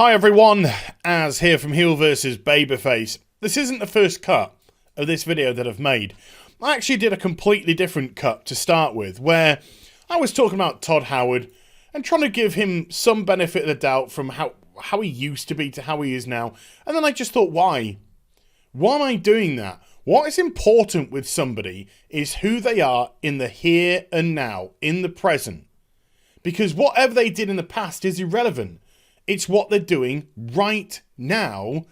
Hi everyone, Az here from HeelvsBabyface. This isn't the first cut of this video that I've made. I actually did a completely different cut to start with, where I was talking about TODD Howard and trying to give him some benefit of the doubt from how he used to be to how he is now. And then I just thought, why? Why am I doing that? What is important with somebody is who they are in the here and now, in the present. Because whatever they did in the past is irrelevant. It's what they're doing right now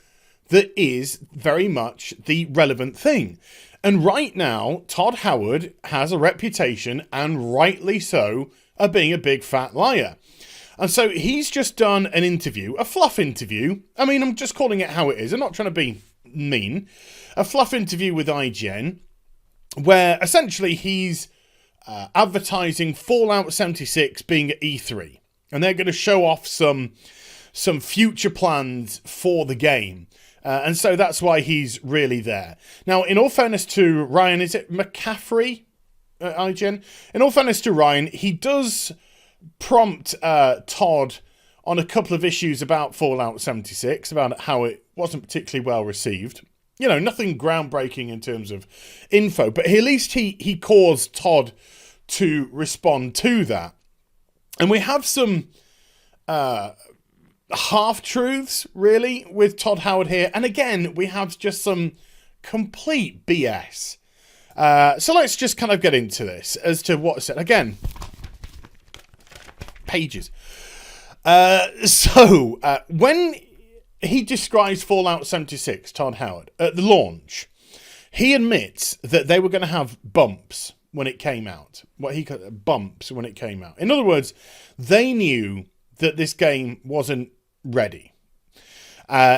that is very much the relevant thing. And right now, TODD Howard has a reputation, and rightly so, of being a big fat liar. And so he's just done an interview, a fluff interview. I mean, I'm just calling it how it is. I'm not trying to be mean. A fluff interview with IGN, where essentially he's advertising Fallout 76 being at E3. And they're going to show off some future plans for the game. And so that's why he's really there. Now, in all fairness to Ryan, is it McCaffrey at IGN? In all fairness to Ryan, he does prompt Todd on a couple of issues about Fallout 76, about how it wasn't particularly well received. You know, nothing groundbreaking in terms of info, but at least he caused Todd to respond to that. And we have some half-truths, really, with TODD Howard here. And again, we have just some complete BS. So let's just kind of get into this as to what's said. Again, pages. When he describes Fallout 76, TODD Howard, at the launch, he admits that they were going to have bumps when it came out. What he called bumps when it came out. In other words, they knew that this game wasn't ready.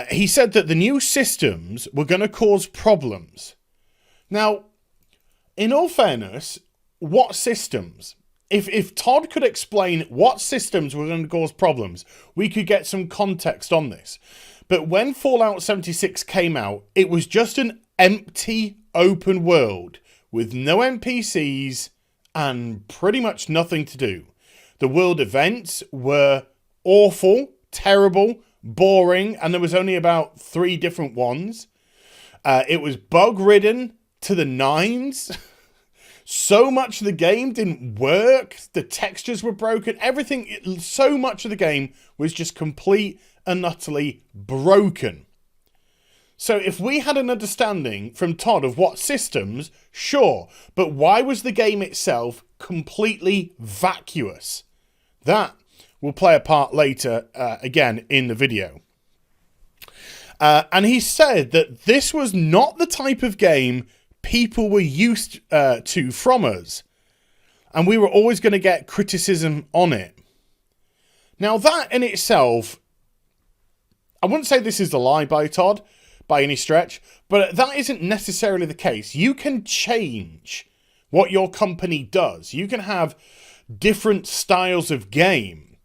He said that the new systems were going to cause problems. Now, in all fairness, what systems? If Todd could explain what systems were going to cause problems, we could get some context on this. But when Fallout 76 came out, it was just an empty open world with no NPCs and pretty much nothing to do. The world events were awful, terrible, boring, and there was only about 3 different ones. It was bug-ridden to the nines. So much of the game didn't work. The textures were broken. Everything, so much of the game was just complete and utterly broken. So if we had an understanding from Todd of what systems, sure. But why was the game itself completely vacuous? That will play a part later, again, in the video. And he said that this was not the type of game people were used to from us. And we were always going to get criticism on it. Now, that in itself, I wouldn't say this is a lie by Todd, by any stretch, but that isn't necessarily the case. You can change what your company does. You can have different styles of game,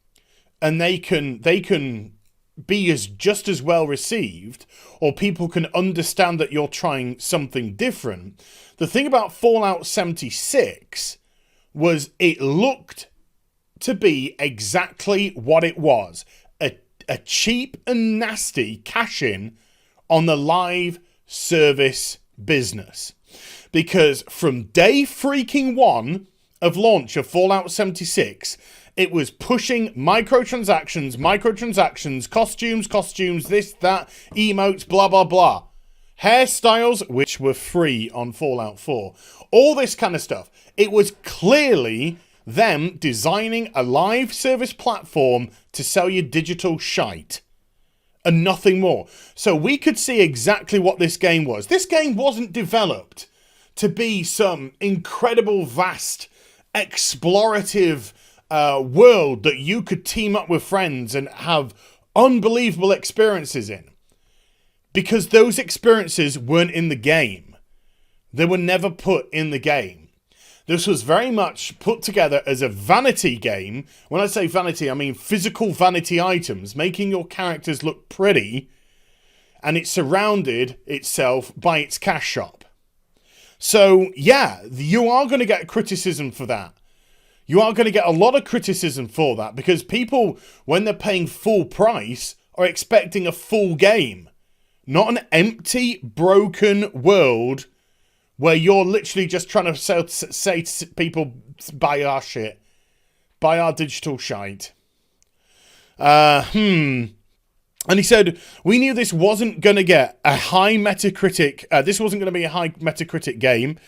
and they can be just as well received, or people can understand that you're trying something different. The thing about Fallout 76 was it looked to be exactly what it was. A cheap and nasty cash-in on the live service business. Because from day freaking 1 of launch of Fallout 76, it was pushing microtransactions, costumes, this, that, emotes, blah, blah, blah. Hairstyles, which were free on Fallout 4. All this kind of stuff. It was clearly them designing a live service platform to sell you digital shite. And nothing more. So we could see exactly what this game was. This game wasn't developed to be some incredible, vast, explorative world that you could team up with friends and have unbelievable experiences in. Because those experiences weren't in the game. They were never put in the game. This was very much put together as a vanity game. When I say vanity, I mean physical vanity items, making your characters look pretty, and it surrounded itself by its cash shop. So, yeah, you are going to get criticism for that. You are going to get a lot of criticism for that, because people, when they're paying full price, are expecting a full game, not an empty, broken world where you're literally just trying to say to people, buy our shit, buy our digital shite. And he said, we knew this wasn't going to get a high Metacritic, this wasn't going to be a high Metacritic game,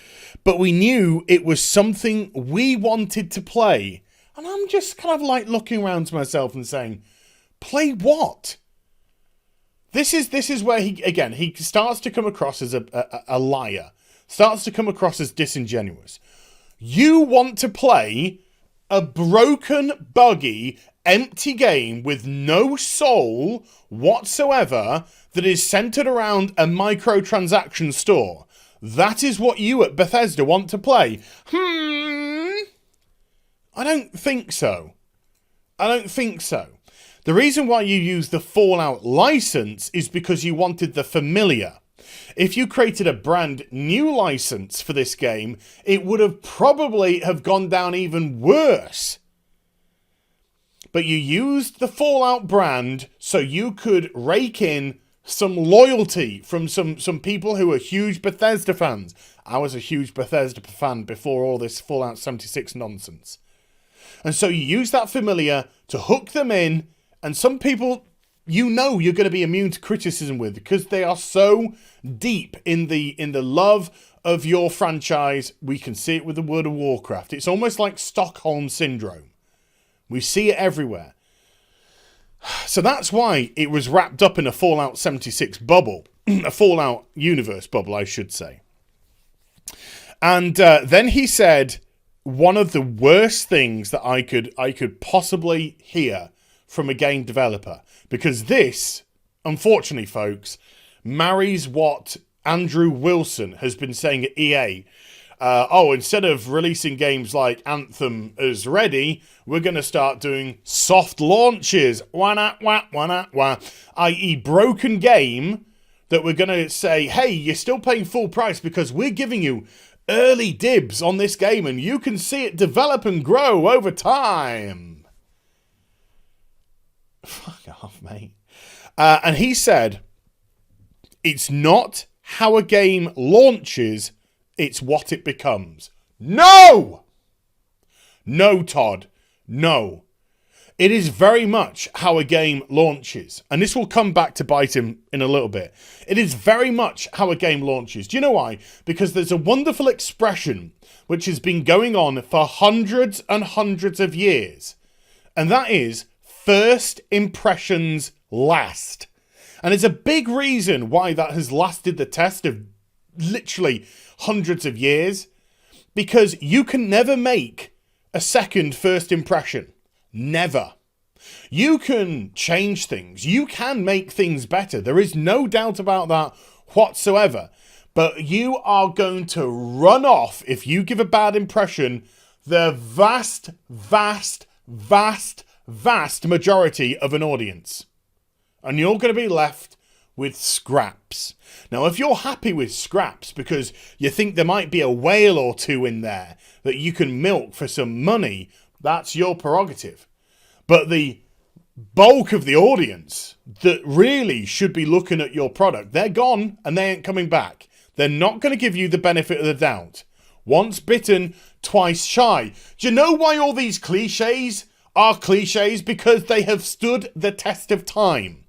but we knew it was something we wanted to play. And I'm just kind of like looking around to myself and saying, play what? This is where he starts to come across as a liar, starts to come across as disingenuous. You want to play a broken, buggy, empty game with no soul whatsoever that is centered around a microtransaction store. That is what you at Bethesda want to play. I don't think so. I don't think so. The reason why you use the Fallout license is because you wanted the familiar. If you created a brand new license for this game, it would have probably have gone down even worse. But you used the Fallout brand so you could rake in some loyalty from some people who are huge Bethesda fans. I was a huge Bethesda fan before all this Fallout 76 nonsense. And so you use that familiar to hook them in, and some people you know you're going to be immune to criticism with because they are so deep in the love of your franchise. We can see it with the World of Warcraft. It's almost like Stockholm Syndrome. We see it everywhere. So that's why it was wrapped up in a Fallout 76 bubble. A Fallout universe bubble, I should say. And then he said one of the worst things that I could possibly hear from a game developer. Because this, unfortunately, folks, marries what Andrew Wilson has been saying at EA. Instead of releasing games like Anthem as ready, we're going to start doing soft launches, i.e. broken game that we're going to say, hey, you're still paying full price because we're giving you early dibs on this game and you can see it develop and grow over time. Fuck off, mate. And he said, it's not how a game launches, it's what it becomes. No! No, Todd. No. It is very much how a game launches. And this will come back to bite him in a little bit. It is very much how a game launches. Do you know why? Because there's a wonderful expression which has been going on for hundreds and hundreds of years. And that is, first impressions last. And it's a big reason why that has lasted the test of literally hundreds of years, because you can never make a second first impression. Never. You can change things. You can make things better. There is no doubt about that whatsoever. But you are going to run off, if you give a bad impression, the vast, vast, vast, vast majority of an audience. And you're going to be left with scraps. Now, if you're happy with scraps because you think there might be a whale or two in there that you can milk for some money, that's your prerogative. But the bulk of the audience that really should be looking at your product, they're gone and they ain't coming back. They're not going to give you the benefit of the doubt. Once bitten, twice shy. Do you know why all these cliches are cliches? Because they have stood the test of time.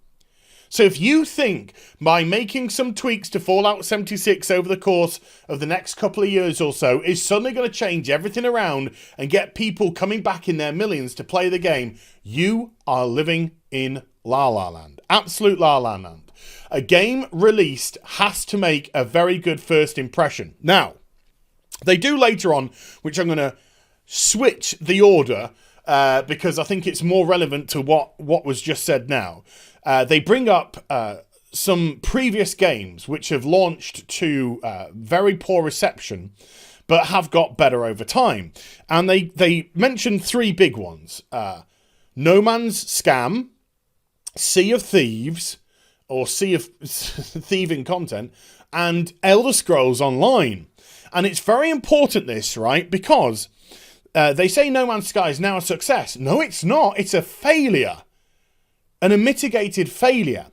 So if you think by making some tweaks to Fallout 76 over the course of the next couple of years or so is suddenly going to change everything around and get people coming back in their millions to play the game, you are living in La La Land. Absolute La La Land. A game released has to make a very good first impression. Now, they do later on, which I'm going to switch the order because I think it's more relevant to what was just said now. They bring up some previous games which have launched to very poor reception, but have got better over time. And they mentioned three big ones. No Man's Scam, Sea of Thieves, or Sea of Thieving Content, and Elder Scrolls Online. And it's very important this, right? Because they say No Man's Sky is now a success. No, it's not. It's a failure. and a mitigated failure.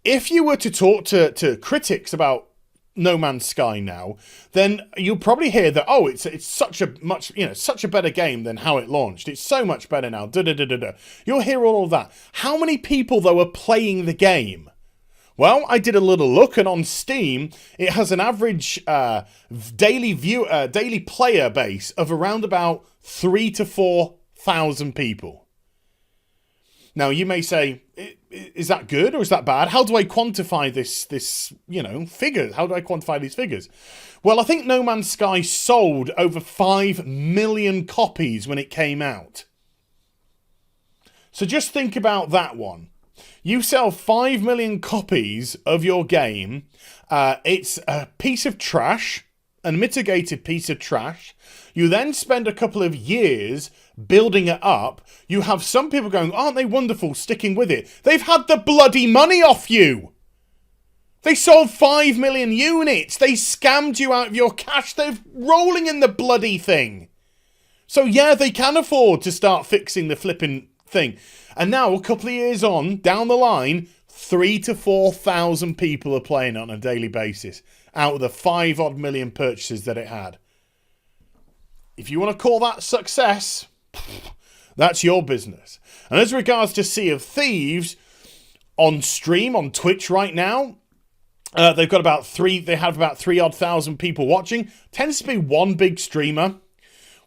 If you were to talk to critics about No Man's Sky now, then you'll probably hear that, oh, it's such a much, such a better game than how it launched. It's so much better now. You'll hear all of that. How many people, though, are playing the game? Well, I did a little look, and on Steam, it has an average daily player base of around about 3,000 to 4,000 people. Now, you may say, is that good or is that bad? How do I quantify this figure? How do I quantify these figures? Well, I think No Man's Sky sold over 5 million copies when it came out. So just think about that one. You sell 5 million copies of your game. It's a piece of trash, a mitigated piece of trash. You then spend a couple of years building it up. You have some people going, aren't they wonderful, sticking with it. They've had the bloody money off you. They sold 5 million units. They scammed you out of your cash. They're rolling in the bloody thing. So yeah, they can afford to start fixing the flipping thing. And now, a couple of years on, down the line, 3,000 to 4,000 people are playing it on a daily basis out of the 5 odd million purchases that it had. If you want to call that success, that's your business. And as regards to Sea of Thieves, on stream, on Twitch right now, they've got about 3,000 people watching. Tends to be one big streamer,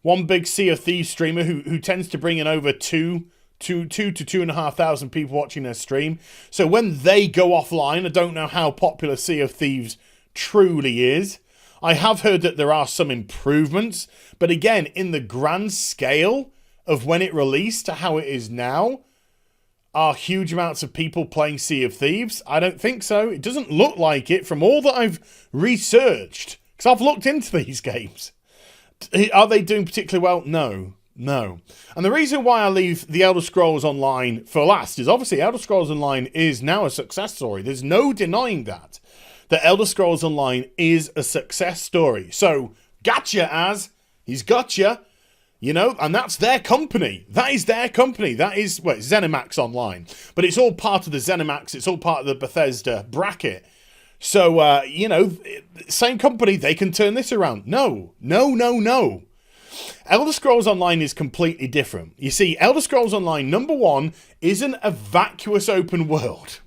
one big Sea of Thieves streamer who tends to bring in over 2,000 to 2,500 people watching their stream. So when they go offline, I don't know how popular Sea of Thieves truly is. I have heard that there are some improvements, but again, in the grand scale of when it released to how it is now, are huge amounts of people playing Sea of Thieves? I don't think so. It doesn't look like it from all that I've researched, because I've looked into these games. Are they doing particularly well? No. And the reason why I leave the Elder Scrolls Online for last is obviously Elder Scrolls Online is now a success story. There's no denying that. The Elder Scrolls Online is a success story. So, gotcha, Az. He's gotcha. And that's their company. That is their company. That is, it's ZeniMax Online. But it's all part of the ZeniMax. It's all part of the Bethesda bracket. So, same company, they can turn this around. No. Elder Scrolls Online is completely different. You see, Elder Scrolls Online, number one, isn't a vacuous open world.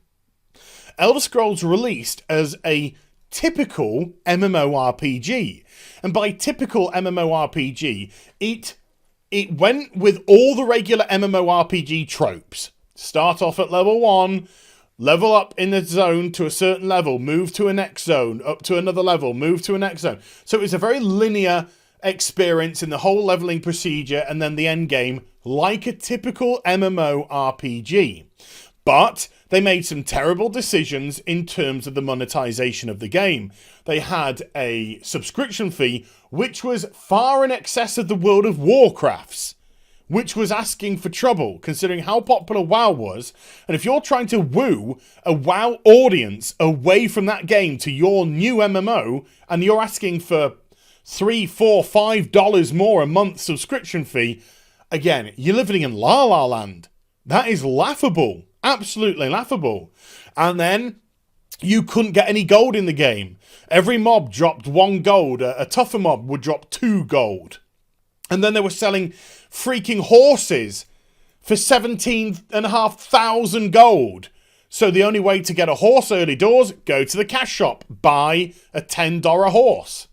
Elder Scrolls released as a typical MMORPG. And by typical MMORPG, it went with all the regular MMORPG tropes. Start off at level 1, level up in the zone to a certain level, move to a next zone, up to another level, move to a next zone. So it was a very linear experience in the whole leveling procedure and then the end game, like a typical MMORPG. But they made some terrible decisions in terms of the monetization of the game. They had a subscription fee which was far in excess of the World of Warcraft's, which was asking for trouble considering how popular WoW was. And if you're trying to woo a WoW audience away from that game to your new MMO and you're asking for $3, $4, $5 more a month subscription fee, again, you're living in La La Land. That is laughable. Absolutely laughable. And then you couldn't get any gold in the game. Every mob dropped 1 gold. A tougher mob would drop 2 gold. And then they were selling freaking horses for 17,500 gold. So the only way to get a horse early doors, go to the cash shop, buy a $10 horse.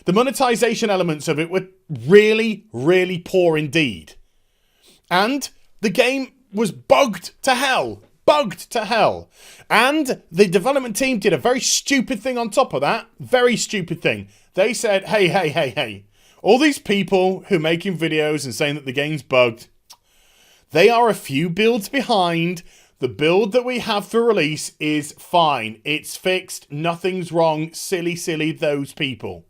The monetization elements of it were really, really poor indeed. And the game was bugged to hell. And the development team did a very stupid thing on top of that. Very stupid thing. They said, hey. All these people who are making videos and saying that the game's bugged, they are a few builds behind. The build that we have for release is fine. It's fixed. Nothing's wrong. Silly, those people.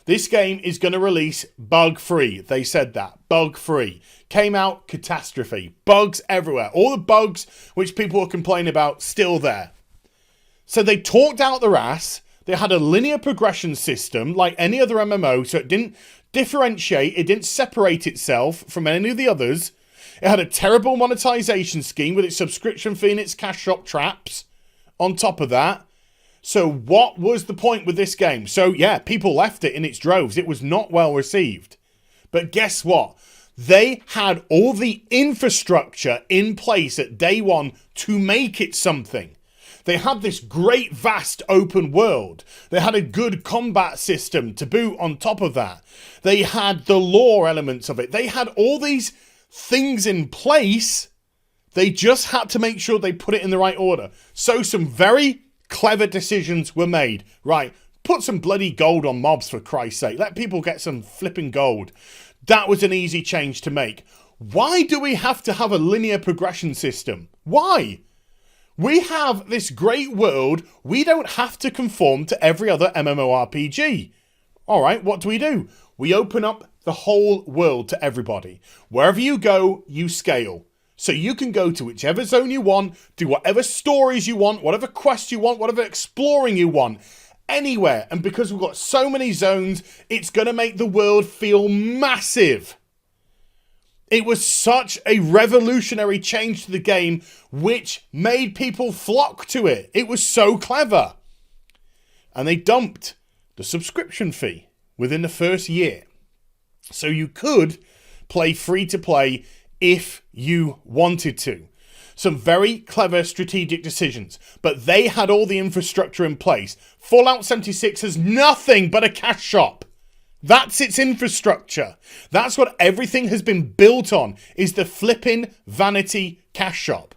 This game is going to release bug-free. They said that. Bug-free. Came out, catastrophe. Bugs everywhere. All the bugs which people were complaining about, still there. So they talked out their ass. They had a linear progression system like any other MMO, so it didn't differentiate. It didn't separate itself from any of the others. It had a terrible monetization scheme with its subscription fee and its cash shop traps on top of that. So what was the point with this game? So yeah, people left it in its droves. It was not well received. But guess what? They had all the infrastructure in place at day one to make it something. They had this great vast open world. They had a good combat system to boot on top of that. They had the lore elements of it. They had all these things in place. They just had to make sure they put it in the right order. So some very clever decisions were made. Right, put some bloody gold on mobs for Christ's sake. Let people get some flipping gold. That was an easy change to make. Why do we have to have a linear progression system? Why? We have this great world. We don't have to conform to every other MMORPG. All right, what do? We open up the whole world to everybody. Wherever you go, you scale. So you can go to whichever zone you want, do whatever stories you want, whatever quests you want, whatever exploring you want, anywhere. And because we've got so many zones, it's going to make the world feel massive. It was such a revolutionary change to the game, which made people flock to it. It was so clever. And they dumped the subscription fee within the first year. So you could play free to play if you wanted to. Some very clever strategic decisions, but they had all the infrastructure in place. Fallout 76 has nothing but a cash shop. That's its infrastructure. That's what everything has been built on, is the flipping vanity cash shop.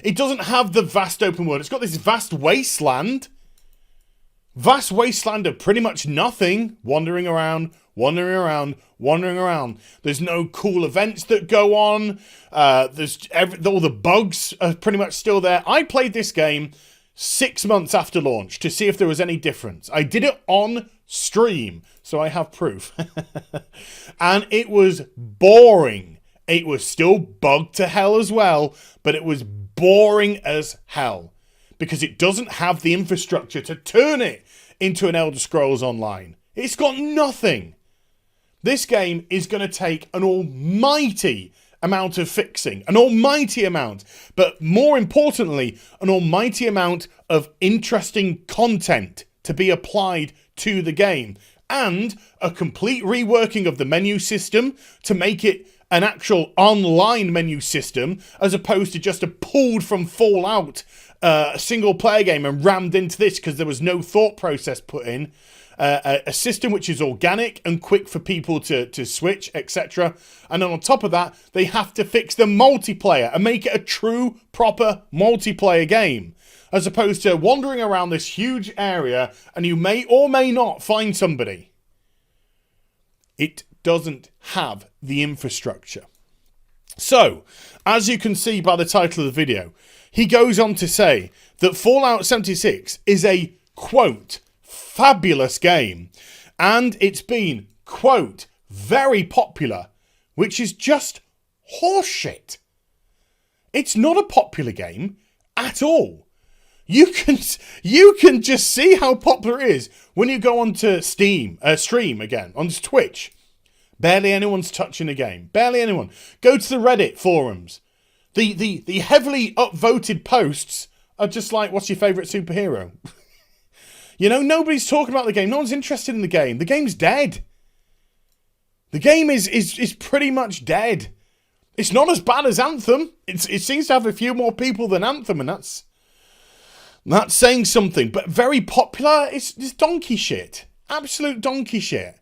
It doesn't have the vast open world. It's got this vast wasteland. Vast wasteland of pretty much nothing. Wandering around. There's no cool events that go on. All the bugs are pretty much still there. I played this game 6 months after launch to see if there was any difference. I did it on stream, so I have proof. And it was boring. It was still bugged to hell as well, but it was boring as hell because it doesn't have the infrastructure to turn it into an Elder Scrolls Online. It's got nothing. This game is going to take an almighty amount of fixing, an almighty amount, but more importantly, an almighty amount of interesting content to be applied to the game, and a complete reworking of the menu system to make it an actual online menu system, as opposed to just a pulled from Fallout single player game and rammed into this because there was no thought process put in. A system which is organic and quick for people to switch, etc. And then on top of that, they have to fix the multiplayer and make it a true, proper multiplayer game, as opposed to wandering around this huge area and you may or may not find somebody. It doesn't have the infrastructure. So, as you can see by the title of the video, he goes on to say that Fallout 76 is a, quote, fabulous game, and it's been, quote, very popular, which is just horseshit. It's not a popular game at all. You can just see how popular it is when you go onto stream again, on Twitch. Barely anyone's touching the game. Barely anyone. Go to the Reddit forums. The heavily upvoted posts are just like, what's your favourite superhero? You know, nobody's talking about the game. No one's interested in the game. The game's dead. The game is pretty much dead. It's not as bad as Anthem. It seems to have a few more people than Anthem, and that's saying something. But very popular. It's donkey shit. Absolute donkey shit.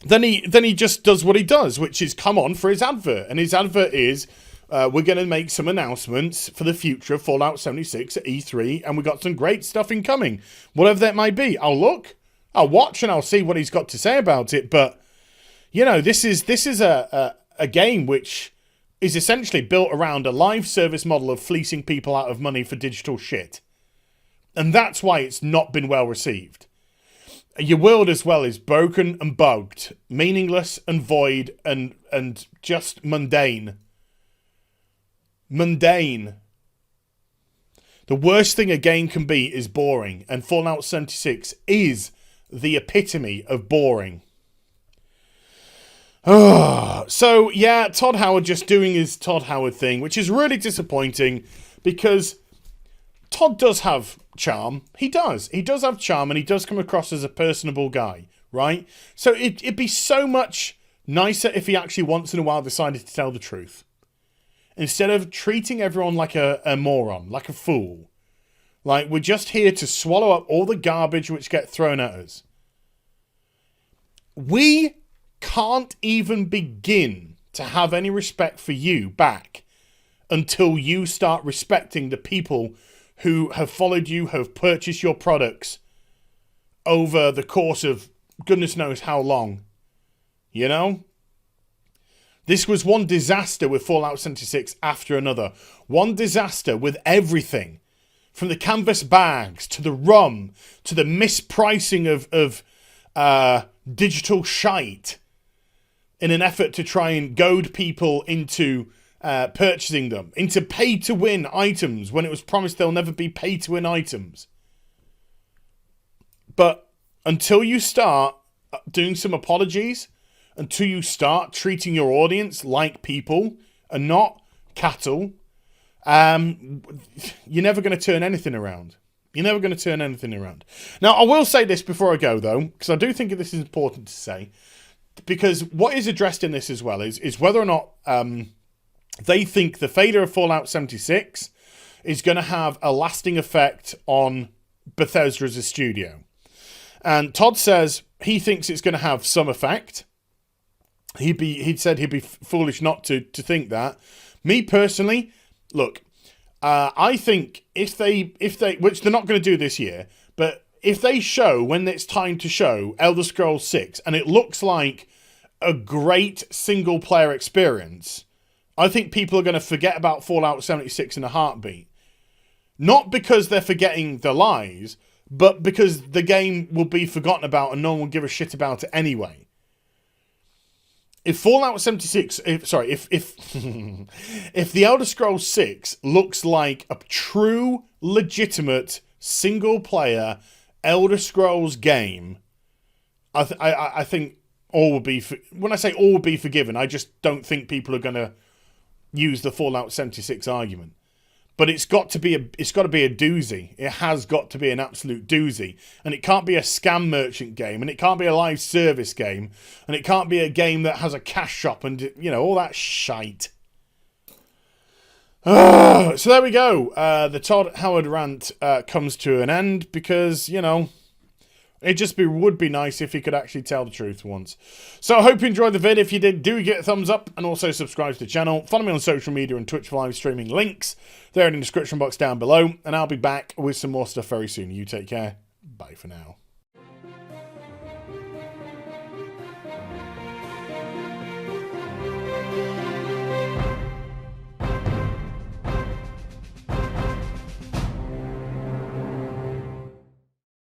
Then he just does what he does, which is come on for his advert. And his advert is, we're going to make some announcements for the future of Fallout 76 at E3, and we've got some great stuff incoming. Whatever that might be. I'll look, I'll watch, and I'll see what he's got to say about it. But, you know, this is a game which is essentially built around a live service model of fleecing people out of money for digital shit. And that's why it's not been well received. Your world as well is broken and bugged, meaningless and void, and just mundane. Mundane. The worst thing a game can be is boring, and Fallout 76 is the epitome of boring. So, yeah, Todd Howard just doing his Todd Howard thing, which is really disappointing because Todd does have charm. He does. He does have charm, and he does come across as a personable guy, right? So it'd be so much nicer if he actually once in a while decided to tell the truth. Instead of treating everyone like a moron, like a fool. Like, we're just here to swallow up all the garbage which get thrown at us. We can't even begin to have any respect for you back until you start respecting the people who have followed you, have purchased your products over the course of goodness knows how long. You know? This was one disaster with Fallout 76 after another. One disaster with everything. From the canvas bags, to the rum, to the mispricing of digital shite, in an effort to try and goad people into purchasing them, into pay-to-win items when it was promised they'll never be pay-to-win items. But until you start doing some apologies, until you start treating your audience like people and not cattle, you're never going to turn anything around. You're never going to turn anything around. Now, I will say this before I go, though, because I do think this is important to say. Because what is addressed in this as well is whether or not they think the failure of Fallout 76 is going to have a lasting effect on Bethesda as a studio. And Todd says he thinks it's going to have some effect. He'd said he'd be foolish not to think that. Me personally, look, I think if they, which they're not going to do this year, but if they show, when it's time to show, Elder Scrolls 6, and it looks like a great single-player experience, I think people are going to forget about Fallout 76 in a heartbeat. Not because they're forgetting the lies, but because the game will be forgotten about and no one will give a shit about it anyway. If Fallout 76, if the Elder Scrolls 6 looks like a true, legitimate, single-player Elder Scrolls game, I think all will be... When I say all will be forgiven, I just don't think people are going to use the Fallout 76 argument. But it's got to be a doozy. It has got to be an absolute doozy. And it can't be a scam merchant game. And it can't be a live service game. And it can't be a game that has a cash shop and, you know, all that shite. So there we go. The Todd Howard rant comes to an end because, you know, would be nice if he could actually tell the truth once. So I hope you enjoyed the vid. If you did, do get a thumbs up and also subscribe to the channel. Follow me on social media and Twitch for live streaming links. They're in the description box down below. And I'll be back with some more stuff very soon. You take care. Bye for now.